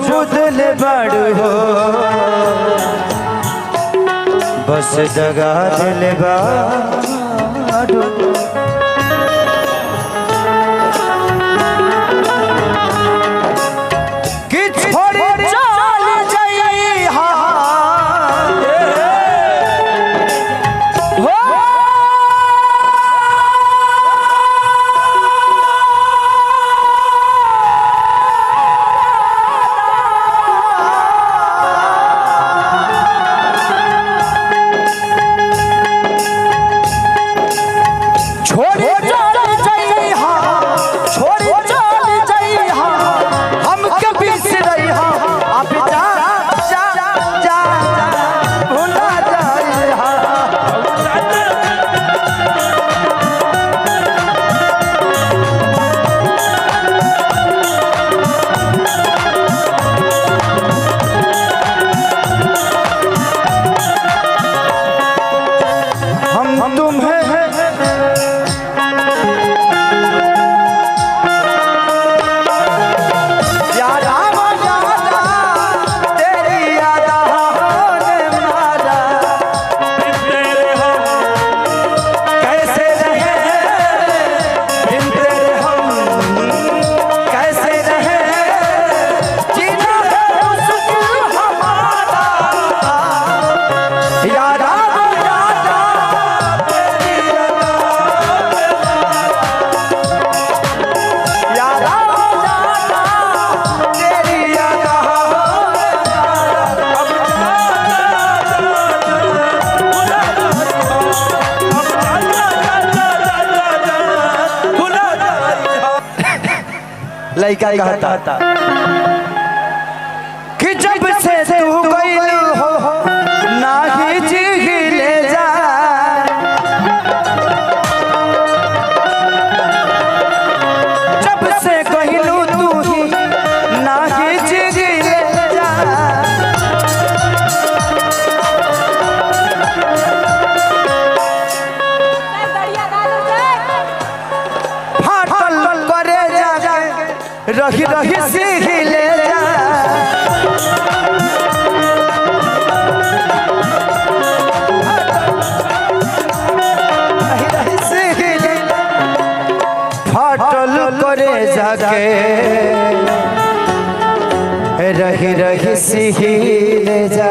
बुदल बड़ू हो बस दगा दिल बाड़ू कि छोड़ी चल जाई हो लड़का कहता कि जब से तू गई हो ना ही जी ले जा जब से कहलू तू ही ना ही जी ले जा फाटल करे जा रही रही सीख ले जा रही सीख ले फाटल करे जाके रही रही सीख ले जा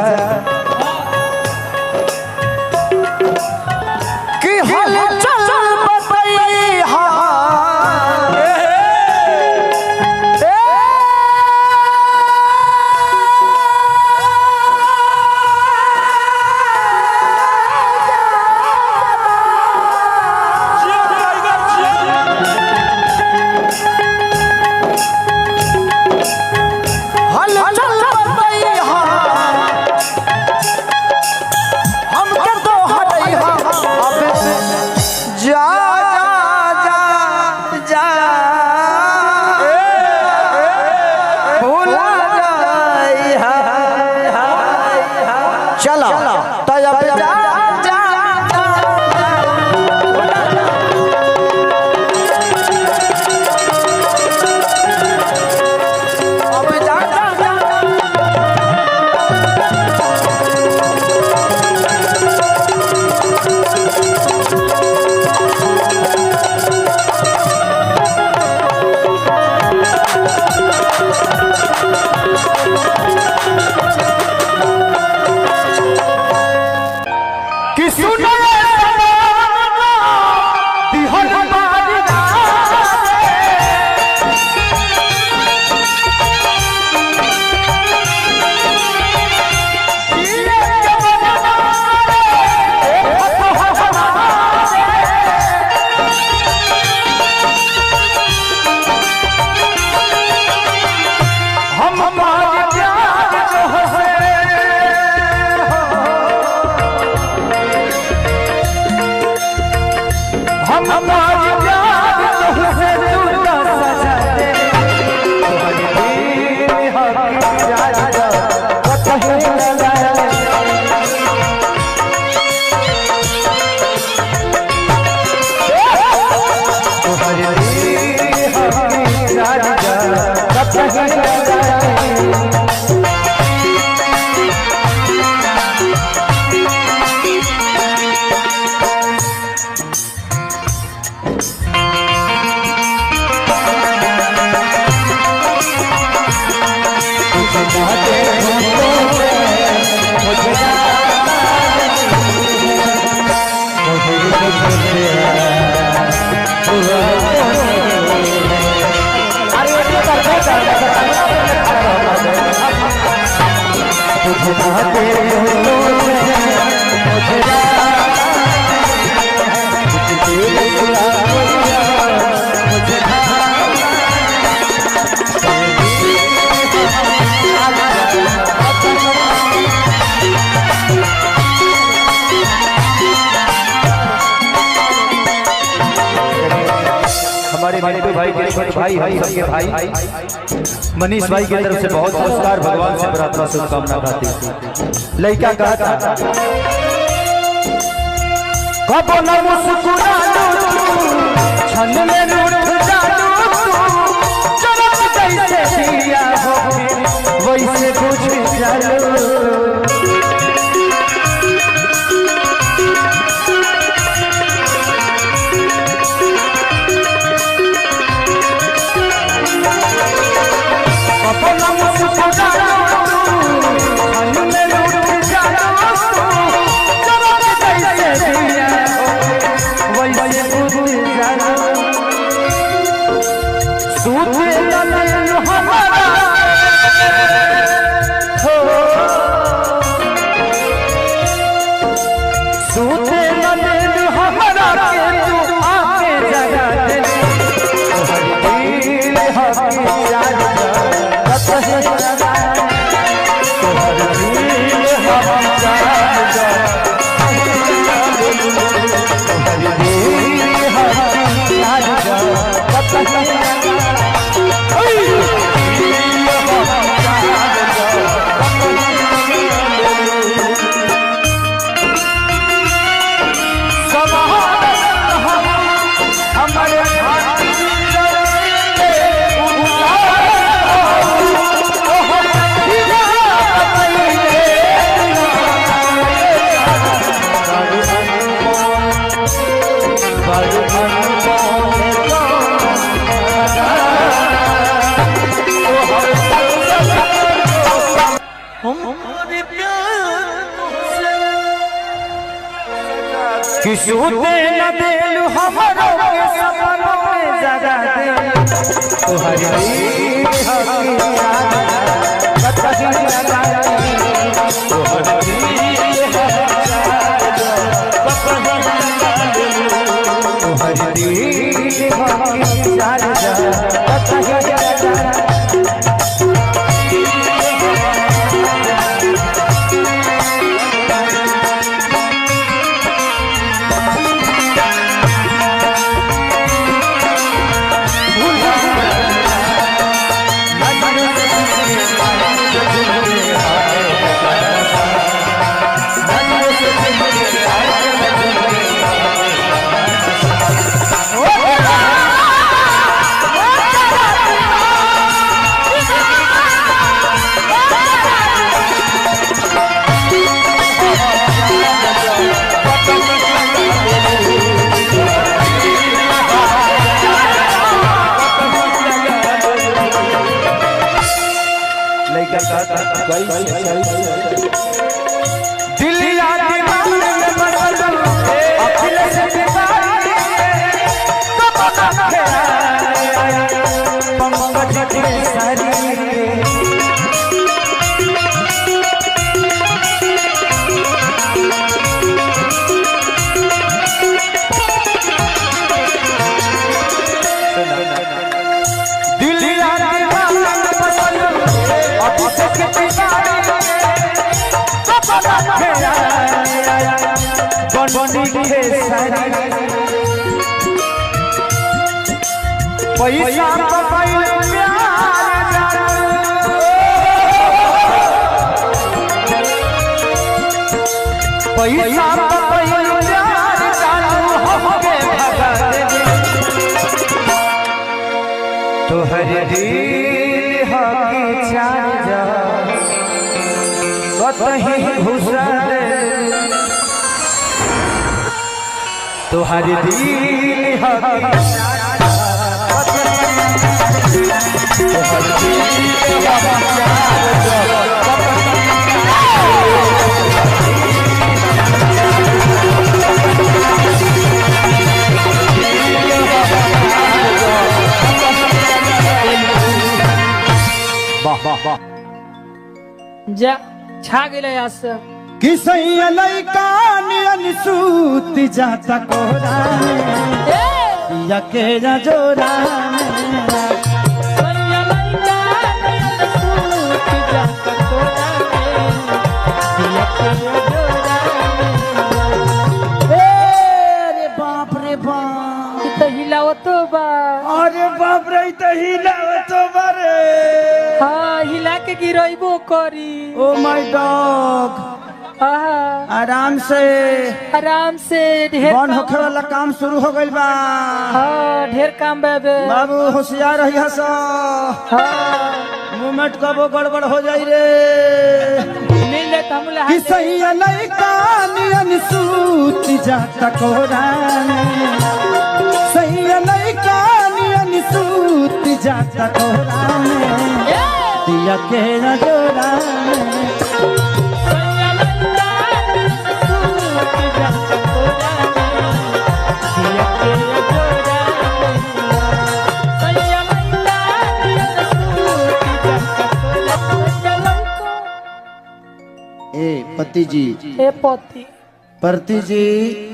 कि हल चल बताई हा हमारे भाई के छोटे भाई हम सबके भाई मनीष भाई की तरफ से बहुत पुरस्कार भगवान से प्रार्थना शुभकामना प्राप्ति। लड़का कहता कबो न मुस्कुरालू छन में रूठ जालू चमक जैसे दिया हो वैसे बुझ जालू किसूते न देलू हमरो के सपनों में जगा दे तुम्हारी पैसा तोहर दिल हकी चार जा कतही घुसा दे तोहर दिल हकी जा छा गेले आस कि सैया लइका नियन सूत जाता कोरा में या के जोरा में सैया लइका नियन सूत जाता कोरा में या के जोरा में। अरे बाप रे बाप इ त हिलावतो बा। अरे बाप रे तो हिलावतो बारे। हाँ हिला के गिरइबो करी। ओ माय डॉग आराम से ढेर बन होखे वाला काम शुरू हो गइल बा। हाँ ढेर काम बाबे बाबू होशियार रही हस। हाँ मूवमेंट कबो गड़बड़ हो जाई रे। मिल ले हमला कि सैया लइका नियन सूत जाता कोरा में सैया लइका नियन सूत जाता कोरा में दिया के जोरा में पति जी ए पति परती जी।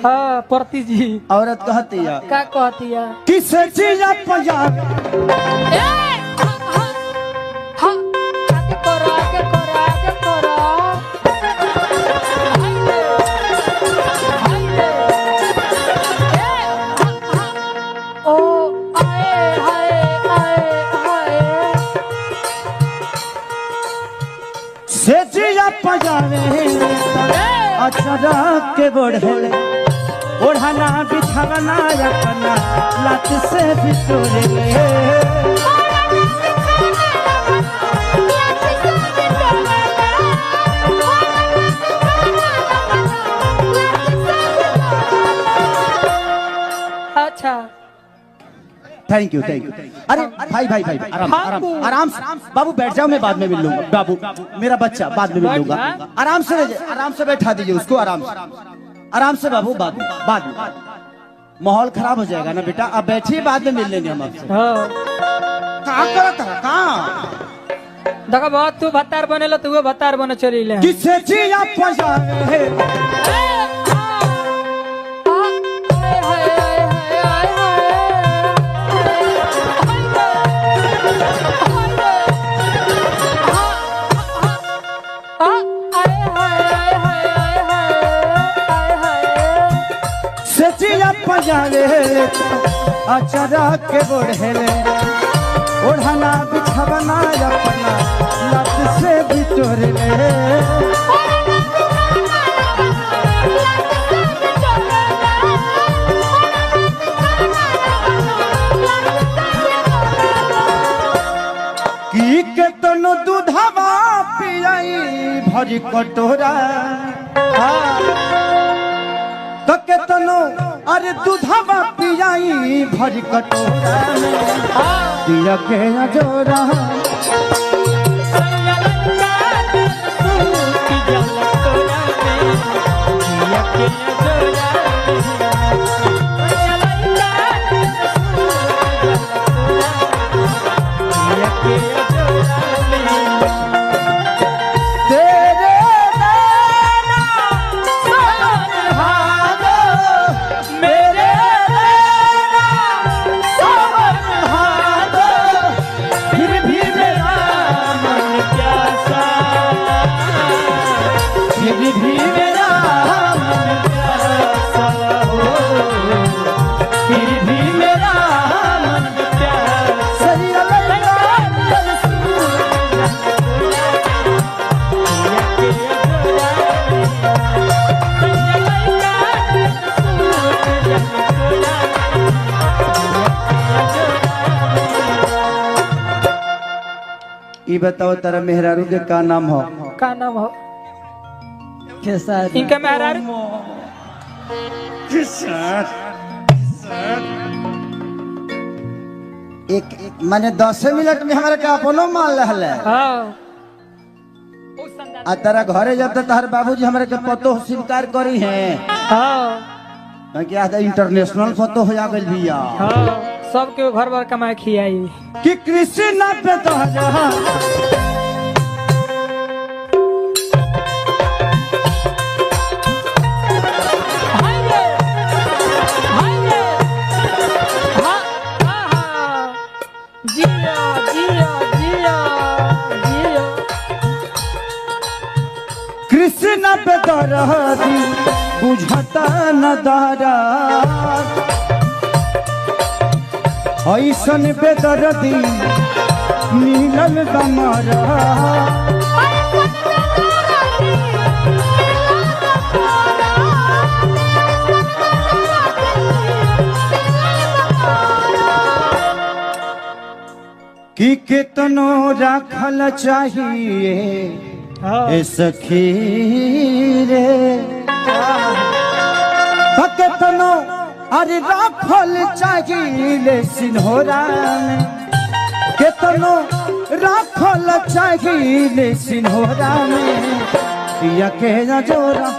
हाँ परती जी औरत कहती है का कहती है किसे चीज पंजाब आगे करो आगे करो आगे करो ओ आए हाय आए हाय से चीज पंजाबे अचरा के बढ़े ओढ़ाना बिछावना अपना लात से बिछोड़े अच्छा थैंक यू अरे भाई आराम से बाबू बैठ जाओ। मैं बाद में मिल लूंगा बाबू मेरा बच्चा बाद में मिल लूंगा। आराम से बैठा दीजिए उसको आराम से बाबू बाद में माहौल खराब हो जाएगा ना बेटा। अब बैठिए बाद में मिल लेंगे हम आपसे। कहाँ देखो बहुत तू भत्तार बनेलो तू भत्तार बने चली ले किसे चीज पंजाबे पंजाबे अचरा के बढ़ेले ओढ़ाना बिछावना अपना लात से बिटोरले की के तनो दूधवा पियाई भरी कटोरा तो के तनो अरे दूधवा पियाई भरी कटोरा दिया के जोरा ई बताओ तारा मेहरारू के का नाम हो? का नाम हो? खेसारी। इनका मेहरारू एक माने 10 मिनट में हमारे का अपनो मान रहले। हां आ तारा घरे जब तक तार बाबूजी हमारे के पतो स्वीकार करी है। हां क्या इंटरनेशनल पतो हो जा गइल बिया। हां सबके घर भर कमाए खियाई कि कृष्ण पे तो कृष्ण पे दरदी बुझता न दारा ऐसन पे दरदी मिलल बमारा कि कितनो राखल चाहिए ए सखी रे कितनो अरे राखल चाहिए सिन्होरा में कितनो राखल चाहिए सिन्होरा में पिया के न जोरा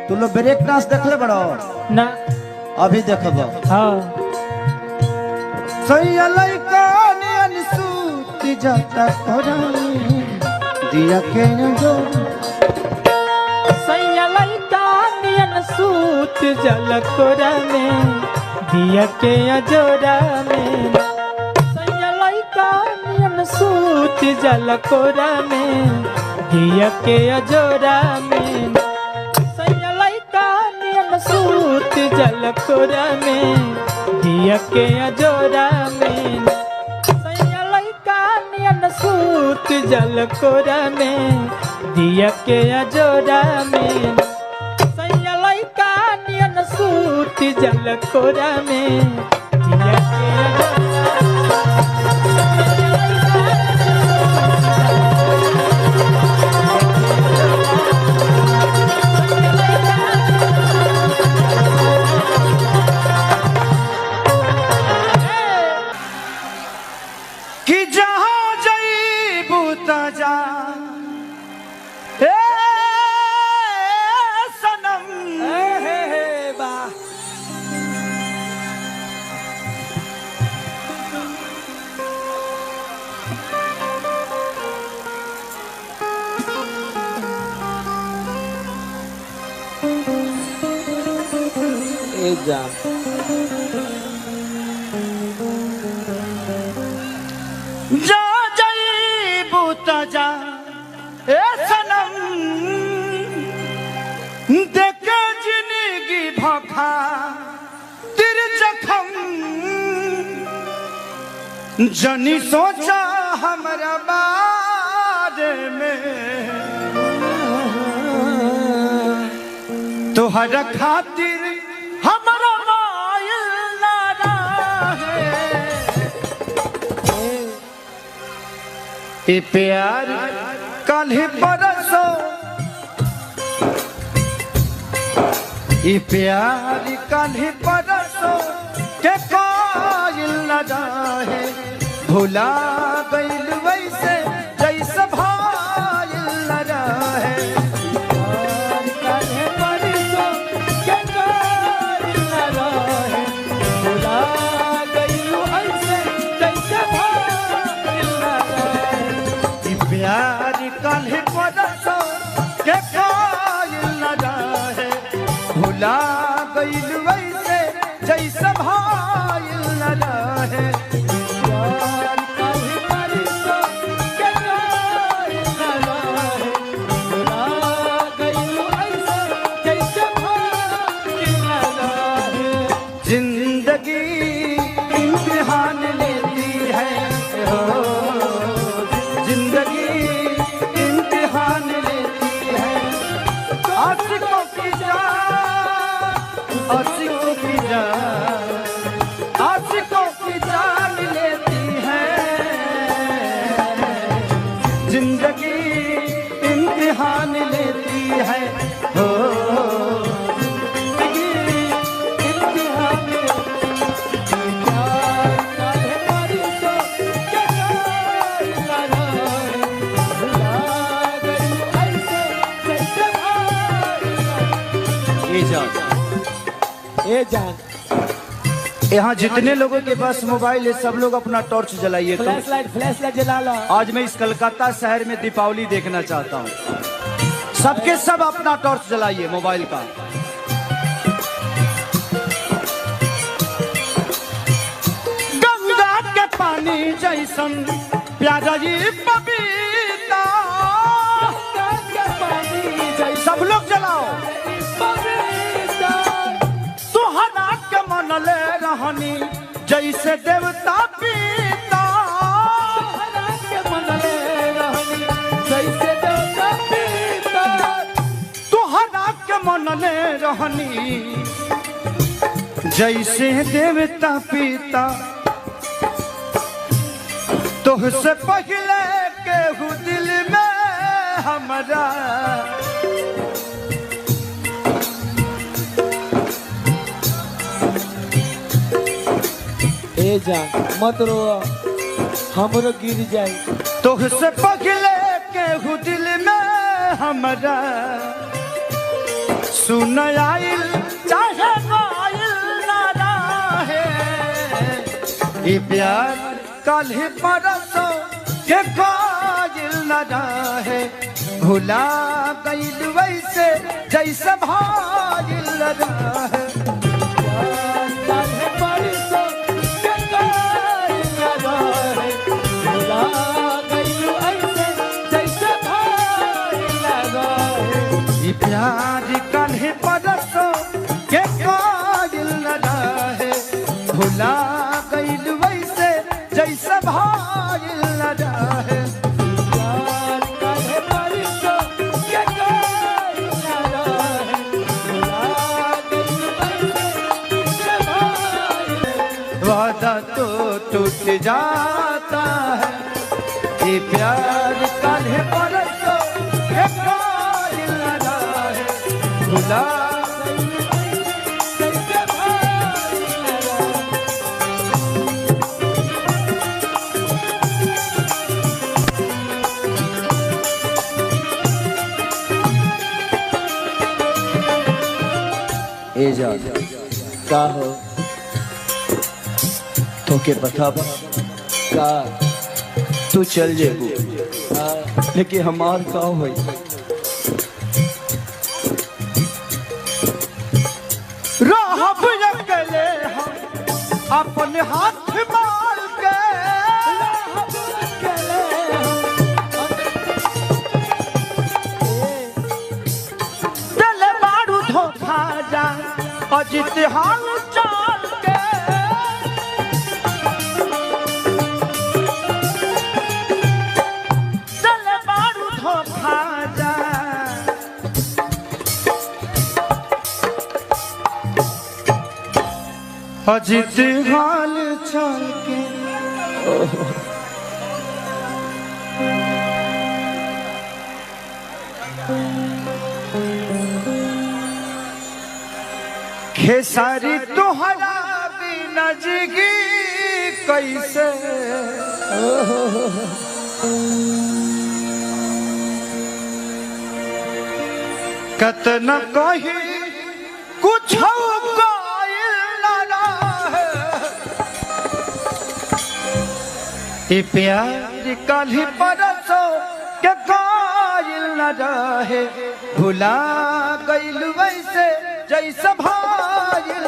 तू लोग ब्रेक डांस देखले बड़ो ना अभी देखब हाँ सैया लइका नियन सूत जाता कोरानी दिया के जो सैया लइका नियन सूत जल कोरा में दिया के अजोरा में सैया लइका नियन सूत जल कोरा में दिया के अजोरा में सैया लइका नियन सूत जल कोरा में दिया के अजोरा में सैया लइका नियन सूत जल कोरा में दिया के अजोरा में सैया लइका नियन सूत जल कोरा में दिया के कि जहाँ जईबू त जा ए सनम बा ए जा जा जईबू त जा ए सनम देख जिंदगी भखा तिर जखम जनी सोचा हमरा बारे में तोहरा खातिर हमरा मायल ना रहे ए प्यार कल बरसो ए प्यार कल बरसो के कायल न रहे भुला गइल वैसे जैसे भाइल न रहे प्यार कल बरसो के कायल न रहे भुला गइल वैसे जैसे भाइल न रहे प्यार कल बरसो के कायल न रहे भुला गइल वैसे जैसे भाइल न रहे जिंदगी इम्तिहान लेती है हो जिंदगी इम्तिहान लेती है आशिकों की जान आशिकों की जान आशिकों की जान लेती है जिंदगी इम्तिहान लेती है हो ए जान यहाँ जितने लोगों के पास मोबाइल है सब लोग अपना टॉर्च जलाइए। फ्लैश लाइट जला लो। आज मैं इस कलकत्ता शहर में दीपावली देखना चाहता हूँ। सबके सब अपना टॉर्च जलाइए मोबाइल का। गंगा के पानी जैसन प्यारा जी पपीता, सब लोग जलाओ। सुहाना के मन ले रहनी जैसे देवता पीता, के मन ले रहनी जैसे देवता पीता। सुहाना के मन ले रहनी जैसे देवता पीता। तुझसे पहले केहू दिल में हमारा ए जान मत रो, हमरो गिर जाए। तुझसे पहले केहू दिल में हमारा सुन आइल चाहे आइल ना रहे। ये प्यार कल ही परसों के कायल न रहे। भुला गइल वैसे जैसे भाइल न रहे। प्यार कल ही परसों के कायल न रहे। भुला गइल वैसे जैसे भाइल न रहे। वादा तो टूट जाता है, ये प्यार कल ही परसों के कायल न रहे। भुला ए जा का हो तो के पता बा का तू चल जेबू लेकिन हमार का होई। रहब अकेले हम अपने हाथ मार के। दिल बारू धोखा जा अजित हाल चाल के। दिल बारू धोखा जा अजित हाल चाल के। खेसारी तुहरा बिना जिगी कैसे। कतना कही कुछ ये प्यार कल ही परसों के कायल न रहे। भुला गइल वैसे जैसे भाइल।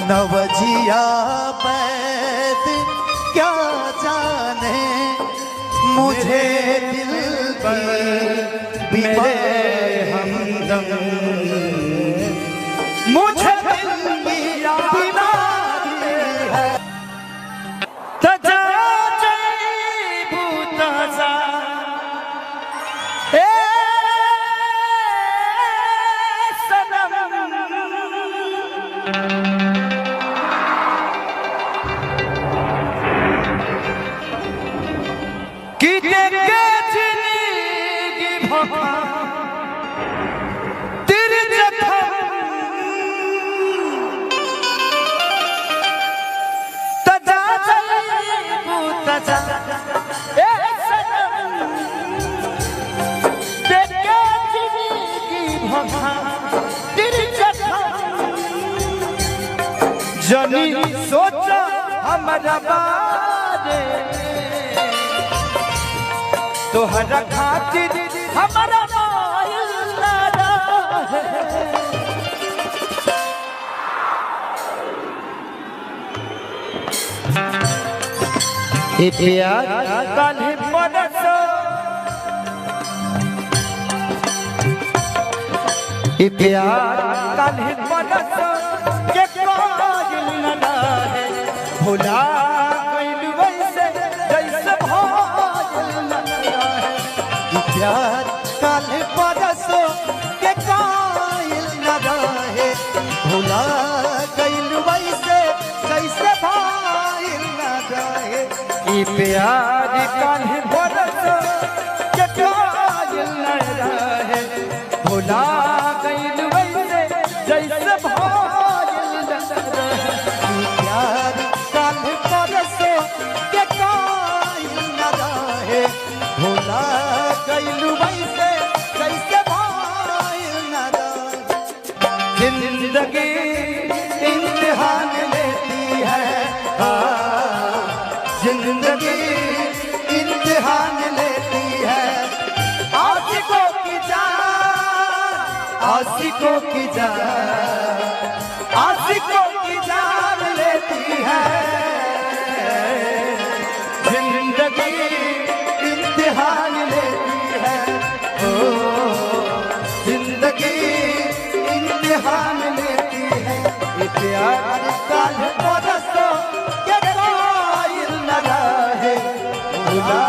नवजिया बैद क्या जाने मुझे दिल मेरे हमदम मुझे दिल की याद है। तजा जई भूता जनी सोचा हमारा बारे तोहरा खातिर हमारा प्यार काल्हि परसो प्यार काल्हि परसो के कायल न रहे भुला गइल वैसे जैसे भायल न रहे प्यार काल्हि परसो के कायल न रहे भुला गइल वैसे जैसे भायल न रहे प्यार काल्हि परसो के कायल न रहे भुला गइल वैसे जैसे भायल न रहे प्यार काल्हि परसो के कायल न रहे भुला गइल वैसे जैसे भायल न रहे जिंदगी इम्तिहान लेती है जिंदगी इम्तिहान लेती है आशिकों की जान आशिकों की जान आशिकों की जान लेती है जिंदगी इम्तिहान लेती है ओ जिंदगी इम्तिहान लेती है प्यार काल्हि परसो के कायल न रहे भुला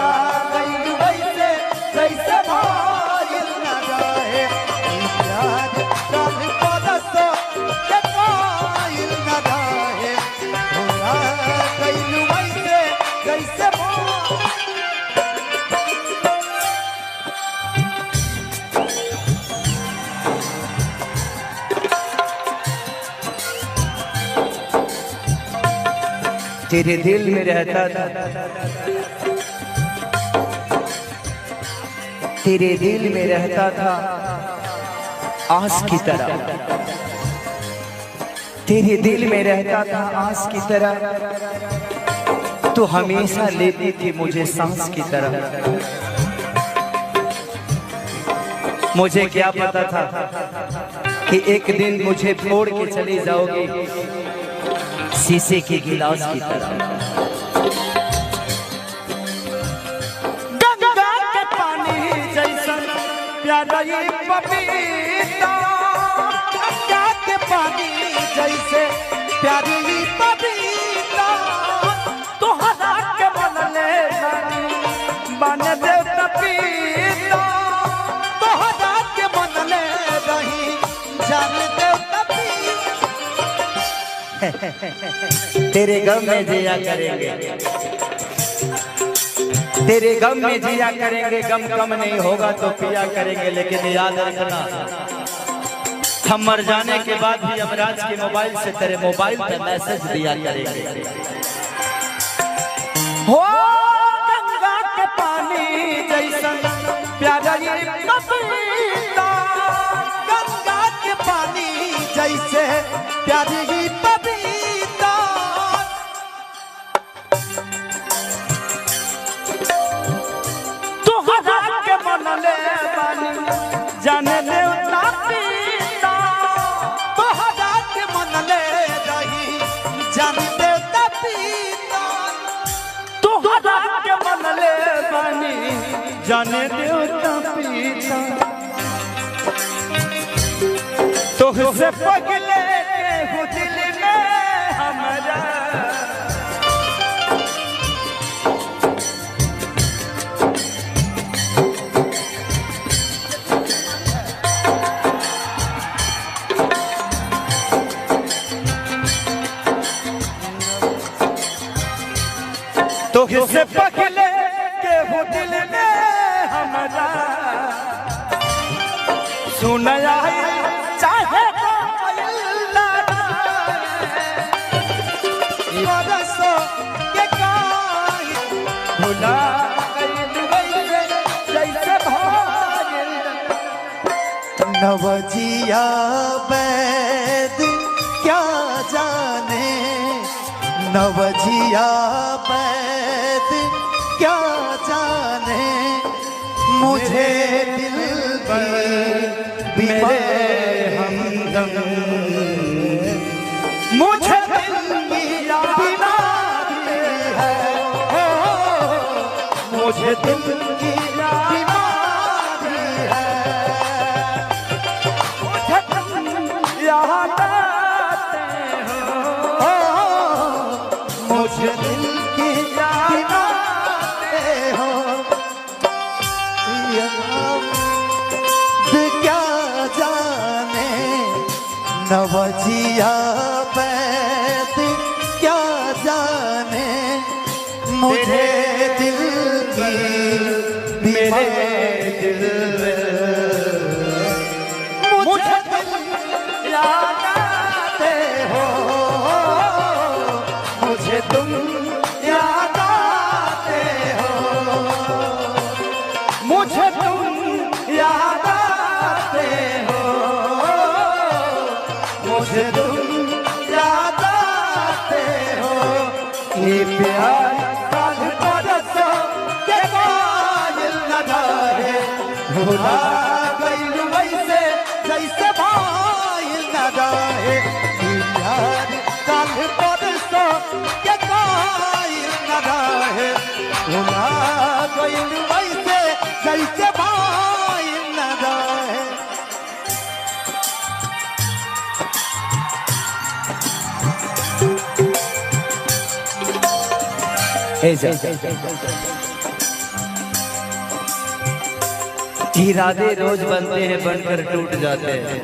गइल वैसे जैसे भायल न रहे प्यार काल्हि परसो के कायल न रहे भुला गइल वैसे जैसे तेरे दिल में रहता था तेरे दिल में रहता था आस की तरह तेरे दिल में रहता था आस की तरह तो हमेशा लेती थी मुझे सांस की तरह मुझे क्या पता था कि एक दिन मुझे छोड़ के चली जाओगी शीशे के गिलास की तरह गंगा के पानी जैसा प्यारा ये पपीता गंगा के पानी जैसे प्यारी ये पपीता तोहरा के मन ले बन दे पपीता तोहरा के मन ले रही जान दे तेरे गम में जिया करेंगे तेरे गम में जिया करेंगे गम कम नहीं होगा तो पिया करेंगे लेकिन याद रखना हम मर जाने के बाद भी यमराज के मोबाइल से तेरे मोबाइल पे मैसेज दिया करेंगे हो गंगा के पानी जैसा प्यारा ये पपीता गंगा के पानी जैसे प्यारी ये पपीता तोहरा के मन ले बानी जाने दे पपीता तोहरा के मन ले रही जाने दे पपीता तोहरा के मन ले बानी जाने दे पपीता तुझसे पगले हो दिल में हमारा तुझसे पगले के हो दिल में हमारा सुनाया चाहे भुला गइल वैसे जैसे भायल नवजिया वैद क्या जाने, नवजिया वैद क्या जाने, मुझे दिल की मेरे हमदम, मुझे दिल की बीमारी है, मुझे दिल की बीमारी है, मुझे तुम याद आते हो, मुझे दिल की याद आते हो, क्या जाने, नवजिया वैद क्या जाने, मुझे दिल की मेरे दिल मुझे तुम याद आते हो, मुझे तुम याद आते हो, मुझे तुम याद आते हो, मुझे तुम याद आते हो। ये प्यार काल परसों के कायल न रहे, भुला गइल वैसे जैसे भाइल न रहे। ये प्यार काल परसों के कायल न रहे, भुला गइल वैसे जैसे भाइल न रहे। इरादे रोज बनते हैं बनकर टूट जाते हैं,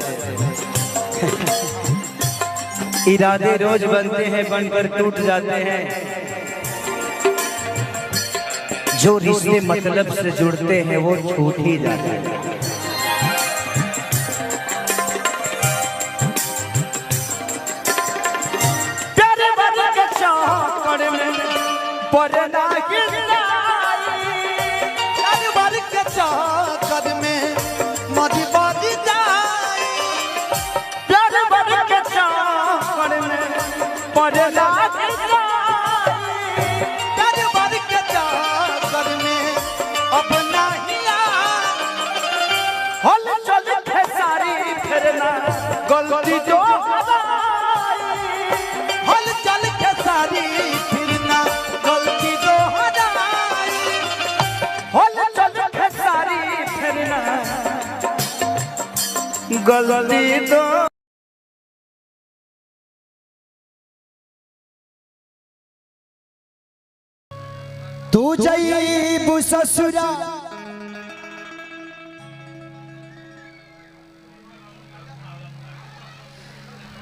इरादे रोज बनते हैं बनकर टूट जाते हैं, जो रिश्ते मतलब से जुड़ते हैं वो छूट ही जाते हैं। प्यारे वाले के चक्कर में पड़ना गिरनाई, प्यार वाली के चक्कर में मजबूरी जाए, प्यारे वाले के चक्कर में पड़ना गिरनाई, प्यार वाली के चक्कर में अब नहीं हल चल खेसारी फिरना गलती जो हमारी, हल चल के सारी फिरना गलती जो हटाई, हल चल खेसारी फिरना गलती तो तू जईबू ससुरा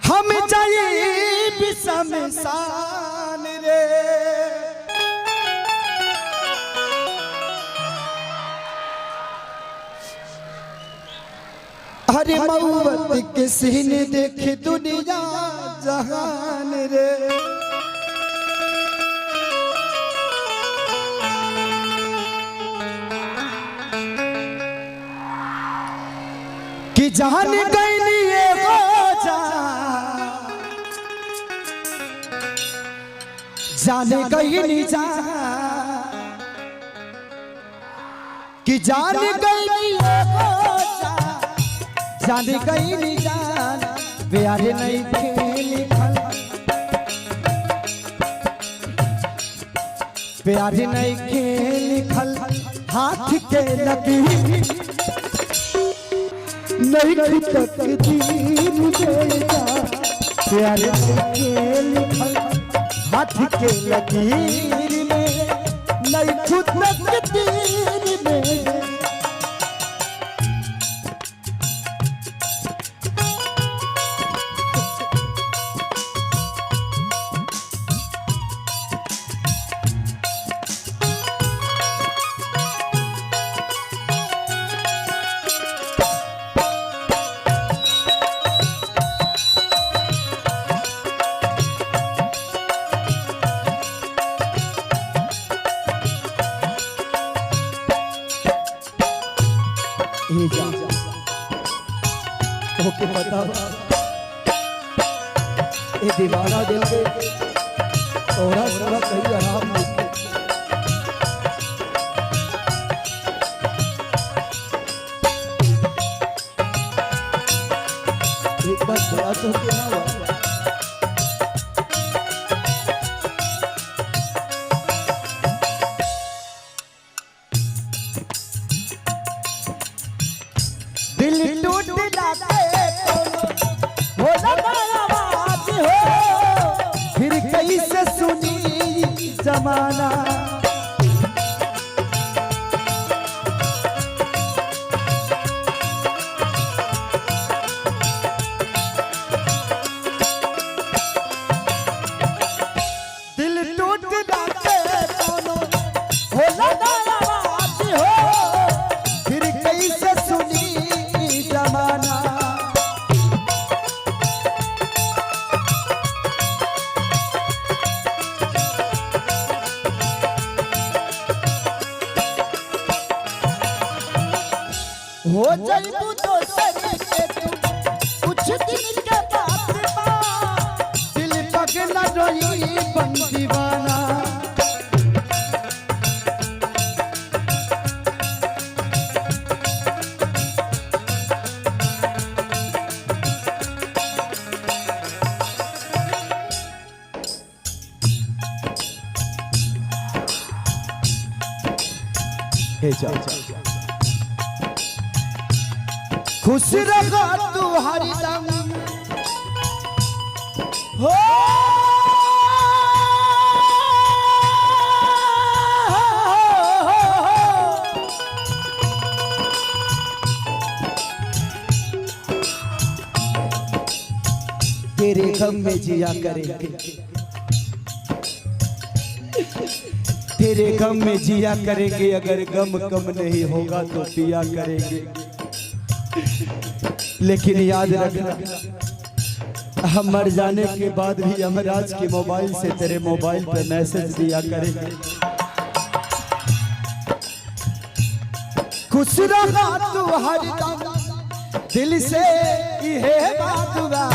हम जईब शमशान रे, हरे मऊवत के सीने देखे दुनिया जहान रे। कि जान गईली एगो जान गईली कि जान गईली एगो जान गईली जान, प्यार नहीं खेली प्यार नहीं खेली खल, हाथ के लगी नहीं तकदीर देगा, प्यार के लिखल हाथ के लकीर में नहीं खुद तकदीर में। ये दीवाना दिल के थोड़ा सा कहीं आराम नहीं। एक बार बड़ा तो क्या हुआ दिल टूट जाते हो आवाज हो फिर कैसे सुनी जमाना दिल टूट जाते हो आवाज हो फिर कैसे सुनी जमाना हो जाइबू तो सही के तू कुछ दिन के बाद दिल पगला रोई बन दीवाना हे जा खुश रहो तू हरदम हो तेरे गम में जिया करेंगे तेरे गम में जिया करेंगे अगर गम कम नहीं होगा तो पिया करेंगे लेकिन याद रखना हम मर जाने के बाद भी यमराज के मोबाइल से तेरे मोबाइल पे मैसेज दिया करेंगे खुश रहा तू हरदम दिल से ये बात बा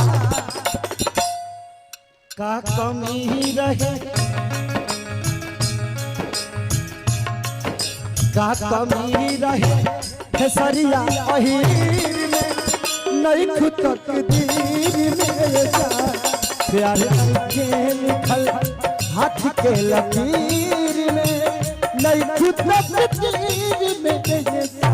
का कमी रहे का कमी रहे खेसरिया अहीर में नहीं खुद तकदीर में जा प्यार के लिखल हाथ के लकीर में नहीं खुद तकदीर में जा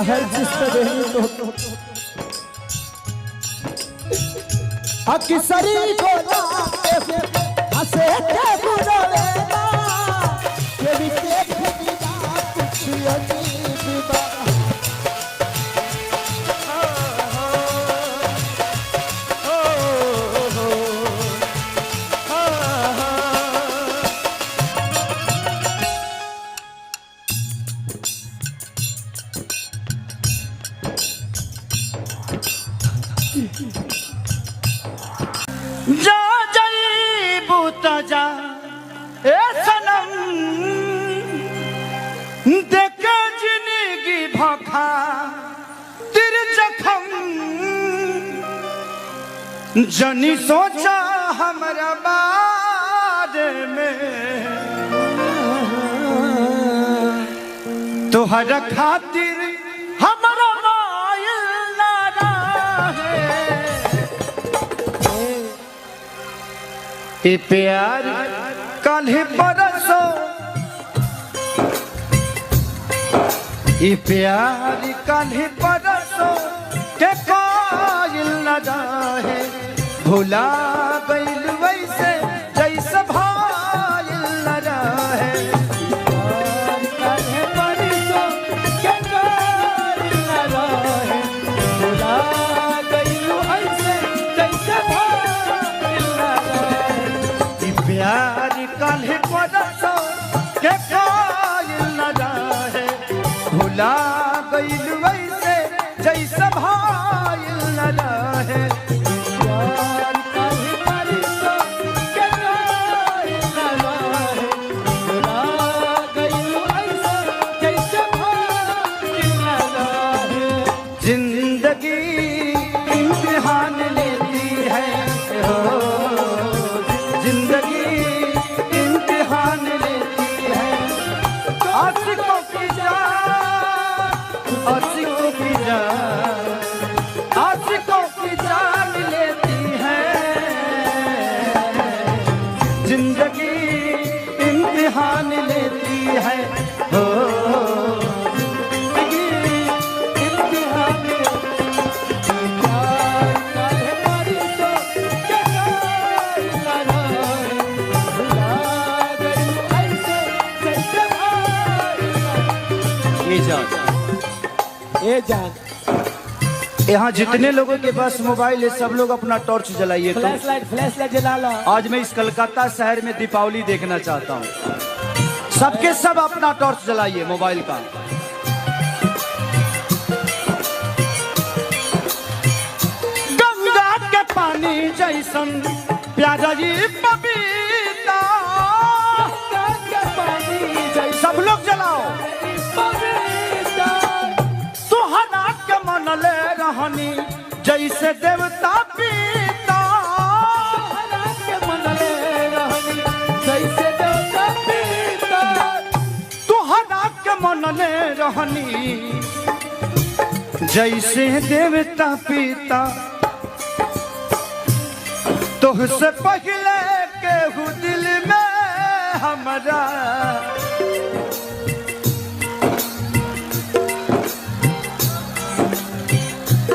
हर चीज तो अक्सरी को हंसे के बुलावेगा ये भी देखी कुछ अजीब बात जा जाइबू त जा ए सनम देख जिंदगी भखा तेरे जखम जनी सोचा हमरा बारे में तोहरा खातिर हमरा मायल ना रहे ए प्यार कल परसों ये प्यार कान्हे परसों के कायल न रहे भुला गइल वैसे जैसे भाइल न रहे प्यार कान्हे परसों के कायल न रहे भुला गइल वैसे जैसे भाइल न रहे ये प्यार कान्हे परसों के कायल न रहे भुला गइल वैसे जैसे भाइल न रहे प्यार कान्हे परसों के कायल न रहे भुला गइल वैसे जैसे भाइल न रहे जिंदगी इम्तिहान लेती है हो जिंदगी इम्तिहान लेती है आशिकों की जान आशिकों की जान आशिकों की जान लेती है जिंदगी इम्तिहान लेती है हो जिंदगी इम्तिहान प्यार कान्हे परसों के कायल न रहे भुला गइल वैसे जैसे भाइल न रहे। ए जान यहाँ जितने लोगों के पास मोबाइल है सब लोग अपना टॉर्च जलाइए तो फ्लैश लाइट जला लो। आज मैं इस कलकत्ता शहर में दीपावली देखना चाहता हूँ सबके सब अपना टॉर्च जलाइए मोबाइल का गंगा के पानी जैसन प्यारा जी पपीता गंगा के पानी जैसे सब लोग जलाओ पवित्र सुहाना के मन ले रहनी जैसे देवता पीता हरा के मन ले रहनी जैसे देवता पीता सुहाना के मन ले रहनी जैसे देवता पीता तुझसे पहले केहू दिल में हमारा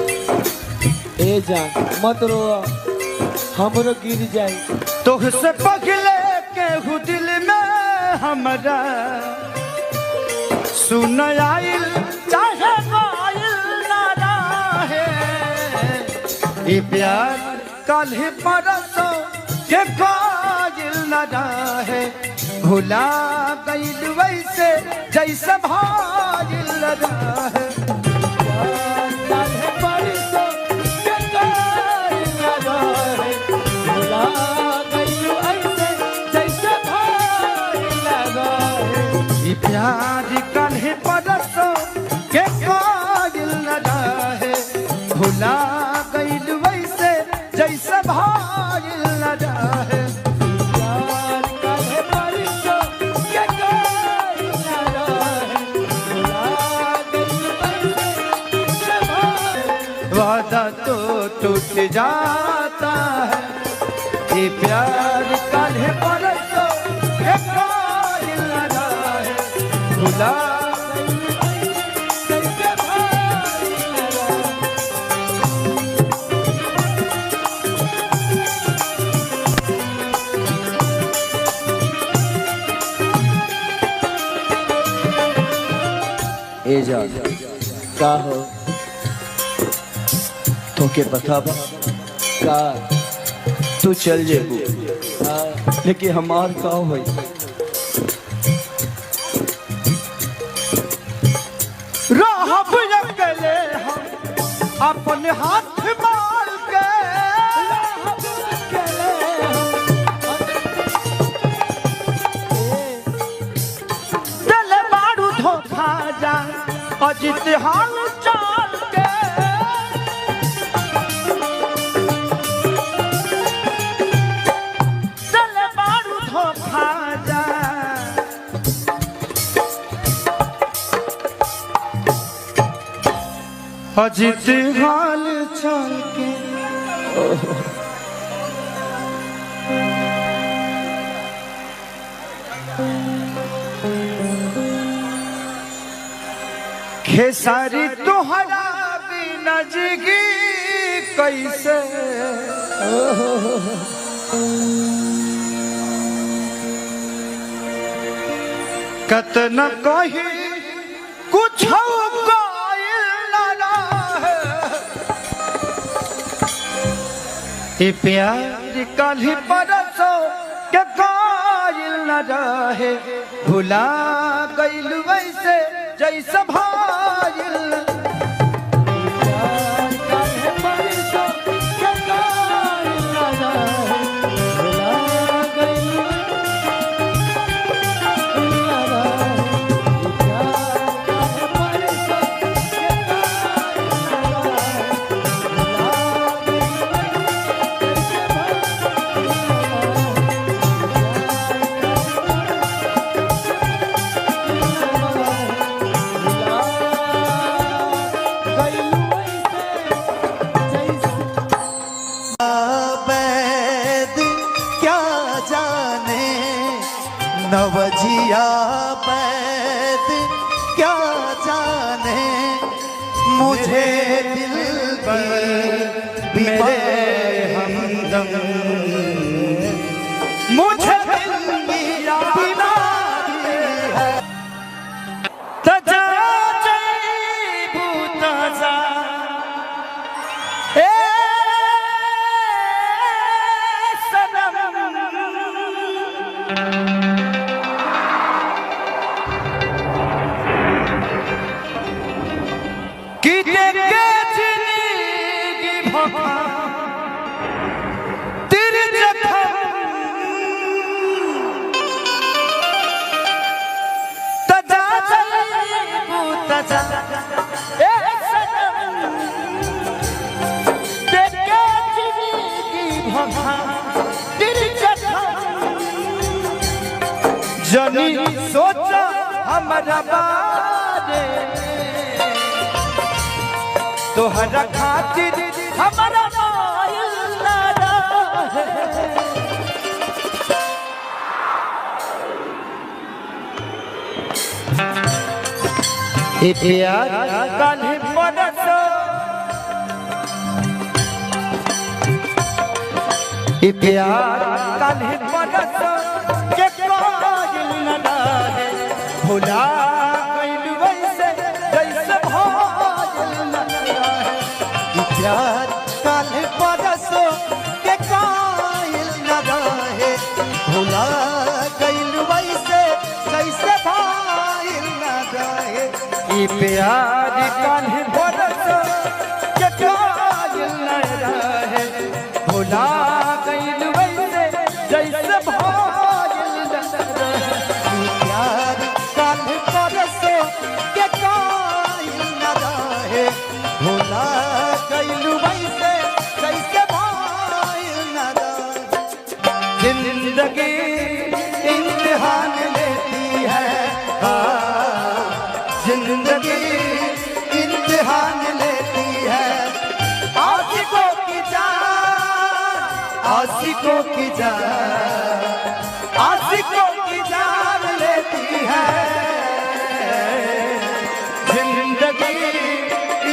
ए जान मत रो हमरो गिर जाए तुझसे पहले केहू दिल में हमारा सुन आइल चाहे गाइल ना रहे ये प्यार काल्हि परसों के कायल न रहे भुला गइल वैसे जैसे भाइल न रहे प्यार कान्हे परसों के कायल न रहे भुला गइल वैसे जैसे भाइल न रहे। ये प्यार काल्हि परसों के कायल न रहे भुला गइल वैसे जैसे भाइल न रहे प्यार कान्हे परसों के कायल न रहे भुला गइल वैसे जैसे भाइल। वादा तो टूट जाता है ये प्यार काल्हि परसों के कायल न रहे भुला जैसे भाइल न रहे। ए जा का हो तो के पता बा का तू चल जेबू हाँ, लेकिन हमार का होई रहब अकेले हम अपने हाथ मार के दिल बारू धोखा जा अजित हाल चाल के दिल बारू धोखा जा अजित हाल चाल के खेसारी तुहरा बिना जिगी कैसे कतन कही कुछ प्यार कल परसो के कायल न रहे भुला गइल वैसे जैसे भाइल नवजिया बैद क्या जाने मुझे दिल मेरे हमदम मुझे दिल मेरा बीमारी है तजा जैबू तजा ए सनम कि देखे जिंदगी भगा तेरे जखम तजा जैबू तजा ए सनम देखे जिंदगी भगा तेरे जखम जनी सोचा हमारा बारे तोहरा खातिर हमारा मायल ना रहे ए प्यार कल परसो ए प्यार कल परसो के कायल न रहे भुला गइल वैसे जैसे भाइल न प्यार कल परसों के कायल न रहे भुला गइल वैसे जैसे भाइल न रहे ई प्यार कल परसो के कायल न रहे भुला गइल वैसे जैसे भाइल न रहे प्यार कल परसों के कायल न रहे भुला गइल वैसे जैसे भाइल न रहे जिंदगी इम्तिहान लेती है जिंदगी इम्तिहान लेती है आशिकों की जान आशिकों की जान आशिकों की जान लेती है जिंदगी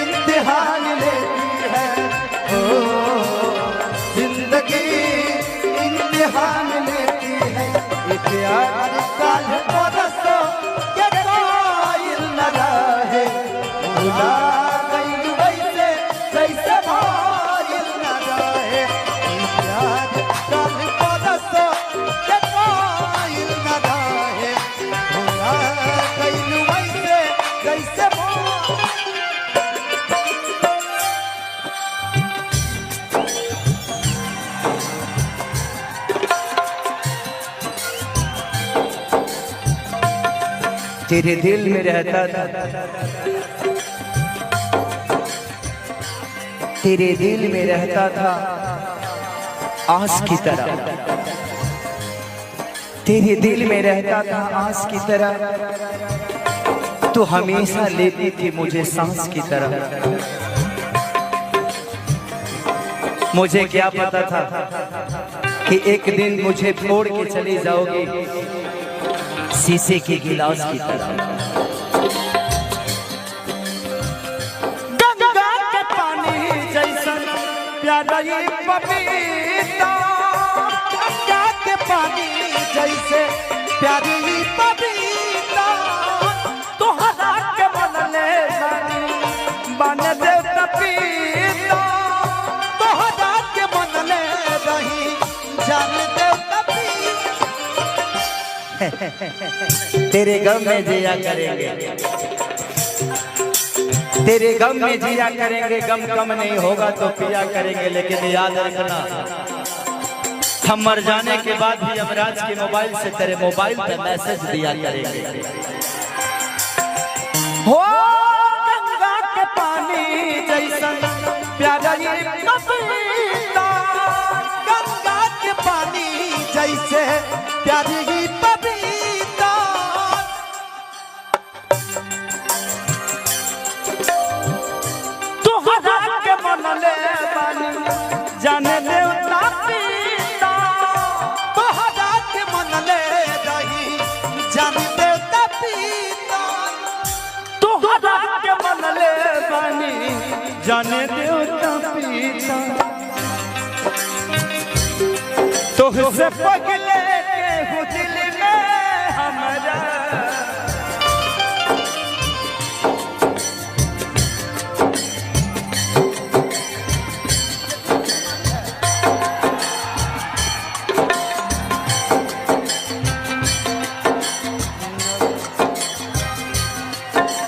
इम्तिहान लेती है ओ जिंदगी इम्तिहान लेती है ये प्यार कल परसों के कायल न रहे भुला गइल वैसे जैसे भाइल न रहे ये प्यार कल परसों के कायल न रहे भुला गइल वैसे जैसे तेरे दिल में रहता था तेरे दिल में रहता था आस की तरह तेरे दिल में रहता था आस की तरह तो हमेशा लेती थी मुझे सांस की तरह मुझे क्या पता था कि एक दिन मुझे छोड़ के चली जाओगी शीशे के गिलास की तरह प्यारा ये पपीता क्या के पानी जैसे प्यारी पपीता तोहरा के बनले बानी बन दे पपीता तोहरा के बनले रही जान दे तेरे गम में जिया करेंगे, तेरे गम में जिया करेंगे, गम कम नहीं होगा तो पिया करेंगे। लेकिन याद रखना हम मर जाने के बाद भी यमराज के मोबाइल से तेरे मोबाइल पे मैसेज दिया करेंगे। हो गंगा के पानी जैसा प्यारा ये पपीता गंगा के पानी जैसे प्यारी पपीता तोहरा के बनले बानी जाने देवता पीता तोहरा के मनले रही जान देवता पीता तोहरा के बनले बानी जाने देवता पीता तोहसे पगले के हो दिल में हमरा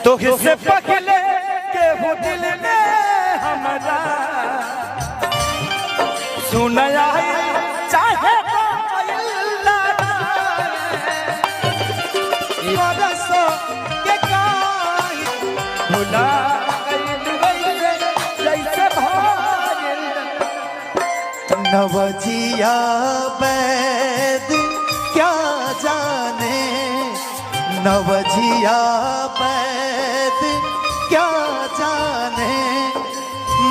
तोहसे पगले के हो दिल में हमरा सुनया चाहे बरसों के काई भुला जैसे भागिल नवजिया वैद क्या जाने नवजिया वैद क्या जाने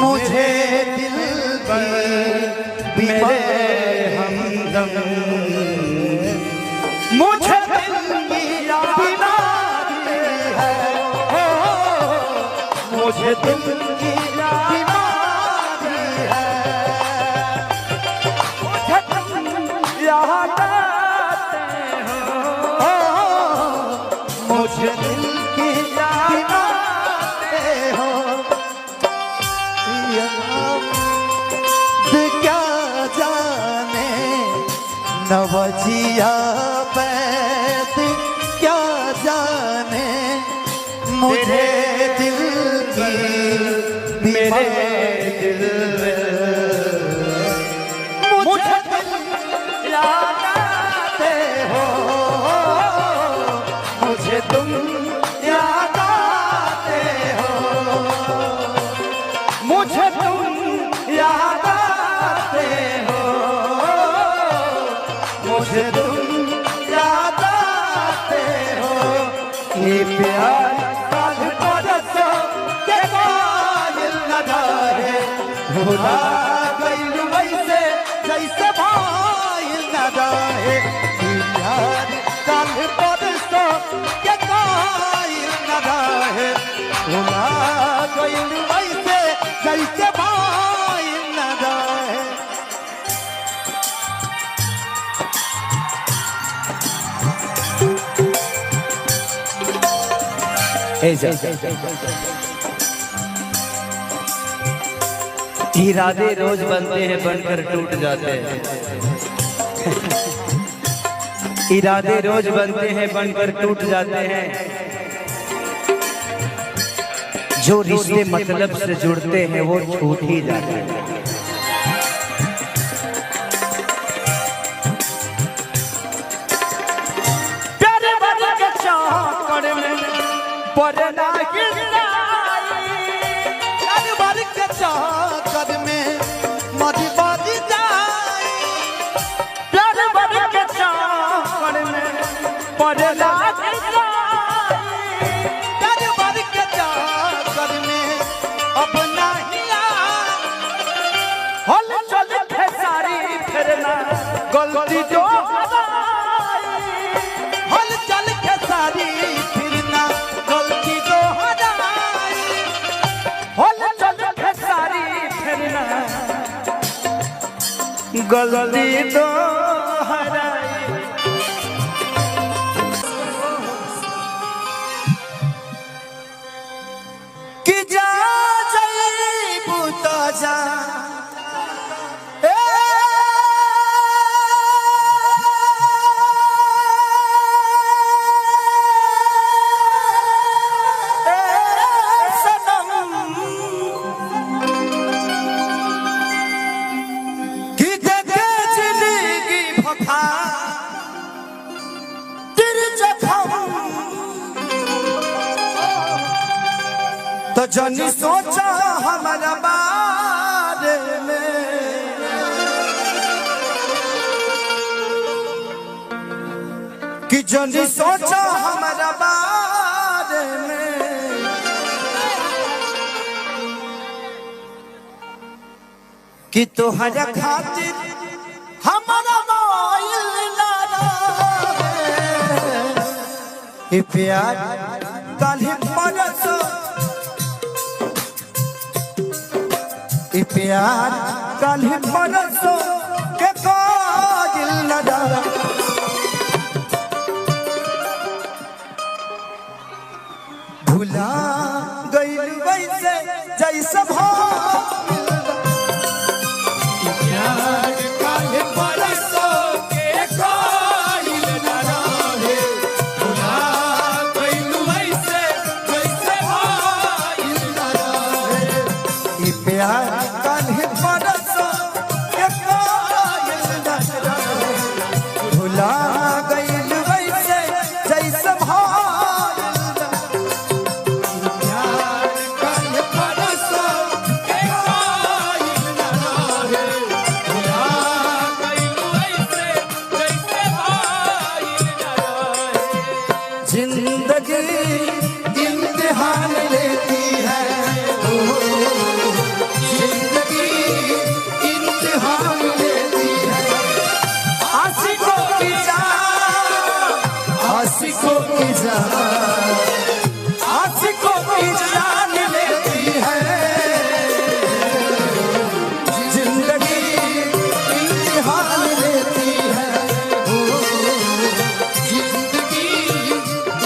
मुझे दिल की मेरे हमदम मुझे दिल की बीमारी है, मुझे दिल की बीमारी है, मुझे तुम याद आते हो, मुझे दिल की आते हो। क्या जाने नवजिया वैद क्या जाने मुझे दिल की मेरे दिल मुझे तुम याद आते हो, मुझे तुम याद आते हो, मुझे तुम याद आते हो, मुझे तुम याद आते हो। ये प्यार काल परसों के कायल न रहे भुला गई वैसे जैसे भाई न रहे प्यार कल परसों के कायल न रहे भुला गई वैसे जैसे भाई न रहे इरादे रोज बनते हैं बनकर टूट जाते हैं, इरादे रोज बनते हैं बनकर टूट जाते हैं, जो रिश्ते मतलब से जुड़ते हैं वो छूट ही जाते हैं। प्यारे वाले के चाकर में पड़ना जानवर के चाकर में मरी बाजी जाए प्यारे वाले के चाकर में पड़ना जानवर के चाकर में अब नहीं हल चल खेसारी फिरना गलती जो हल चल के सारी फिरना गलती जो हराई हल चल खेसारी फिरना गलती तो हराई कि जा जाइबू तो जा तो जनी सोचा हमारा बारे में कि जनी सोचा हमारा बारे में कि तोहरा खातिर हमारा मोइल ना रहे प्यार काल्हि परसों प्यार काल्हि परसों के काजिल न डरा भुला गइल वैसे जैसे प्यार काल्हि परसों के काजिल न रहे भुला गइल वैसे जैसे न रहे प्यार भुला गइल वैसे जैसे प्यार काल्हि परसों के काजिल न रहे भुला गइल वैसे जैसे जिंदगी इम्तिहान लेती है जिंदगी इम्तिहान लेती है आशिकों की जान लेती है जिंदगी इम्तिहान लेती है जिंदगी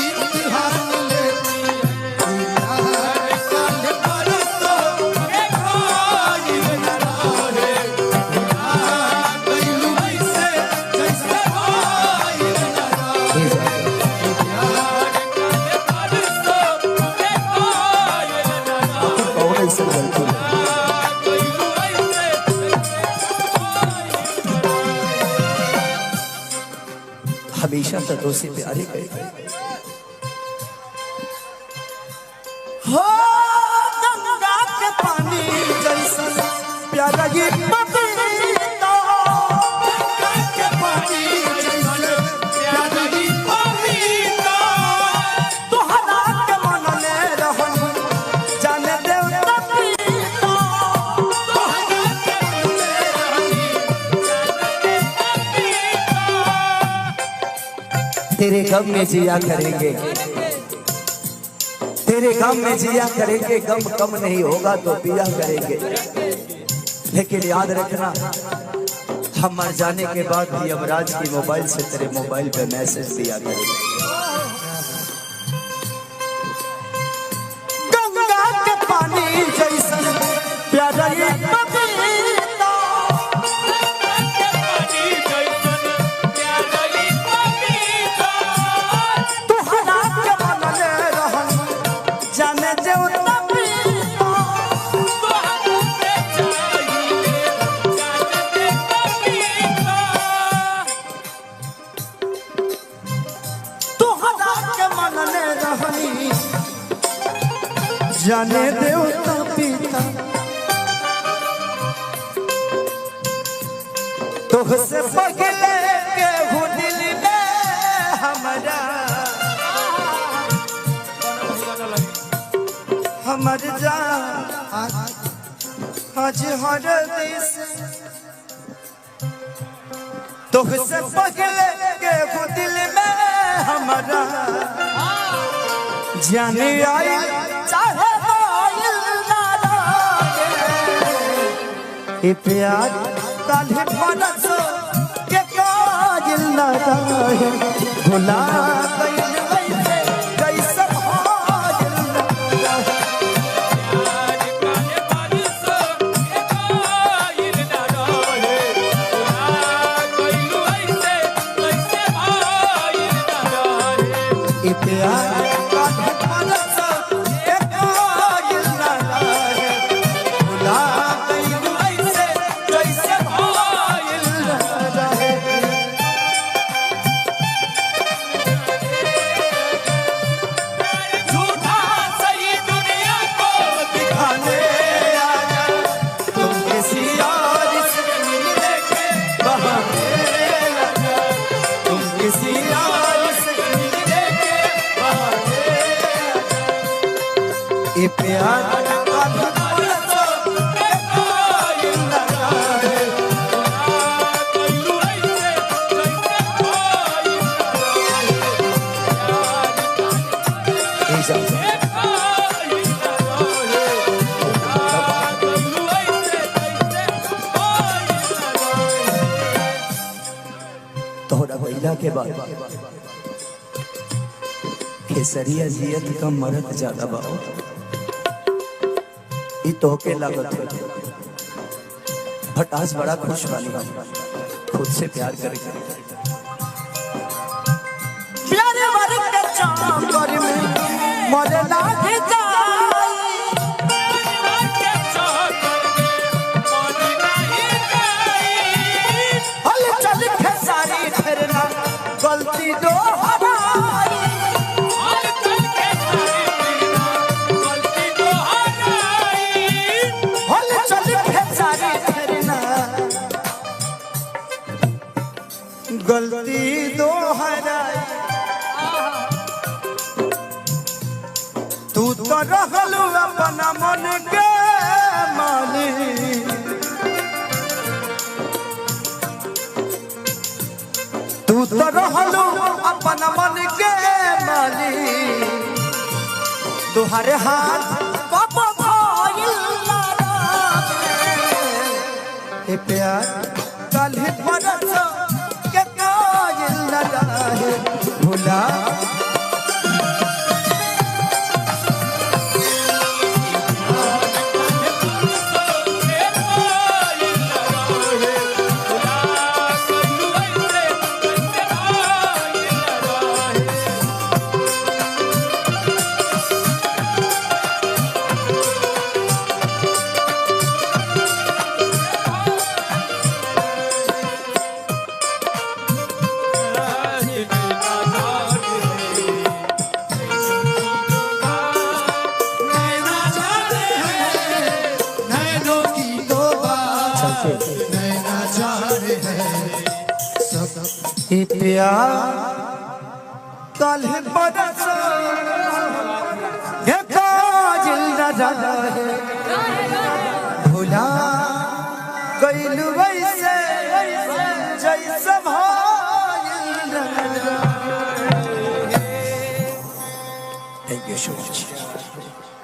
इम्तिहान लेती हमेशा सदों से प्यारे गए हो गंगा के पानी जैसा प्यारा ये पपीता गंगा के पानी जैसा प्यारा ये पपीता तोहरा के मन में रहन जाने देव पपीता तोहरा के मन में रहन तेरे गम में जिया करेंगे तेरे गम में जिया करेंगे गम कम नहीं होगा तो पिया करेंगे लेकिन याद रखना हम मर जाने के बाद भी यमराज की मोबाइल से तेरे मोबाइल पे मैसेज दिया करेंगे गंगा के पानी जैसा प्यारा ये जाने देवता पिता तुझसे पगले के हो दिल में हमारा हमर जान आज हर देश तुझसे पगले के हो दिल में हमारा जाने आई चाहे ये प्यार काल्हे परसों के कायल न रहे भुला गइल वैसे जैसे भाइल न रहे ई प्यार काल्हे परसों के कायल न रहे भुला गइल वैसे जैसे भाइल न रहे झूठा सही दुनिया को दिखाने आया तुम किसी और से मिलने के बहाने लगा तुम किसी और से मिलने के बहाने लगा ये प्यार का परसों के कायल न रहे तोहरा भैया के बाद खेसरिया जियत का मरत ज्यादा बा ई तोहके लागत है भटास बड़ा खुश वाली खुद से प्यार करे प्यारे वाले के चाकर में मरे लागे हल चल खेसारी फिरना गलती दो हमारी हल चल खेसारी फिरना गलती दो हराई तू तो रहलू अपना मन के मालिक तू तो रहलू अपना मन के मालिक तुहरे हाथ पापा भाइल ए प्यार काल्हे परसों के कायल न रहे भुला ये प्यार काल्हे परसों के कायल न रहे भुला गइल वैसे जैसे भाइल न रहे। Thank you so much.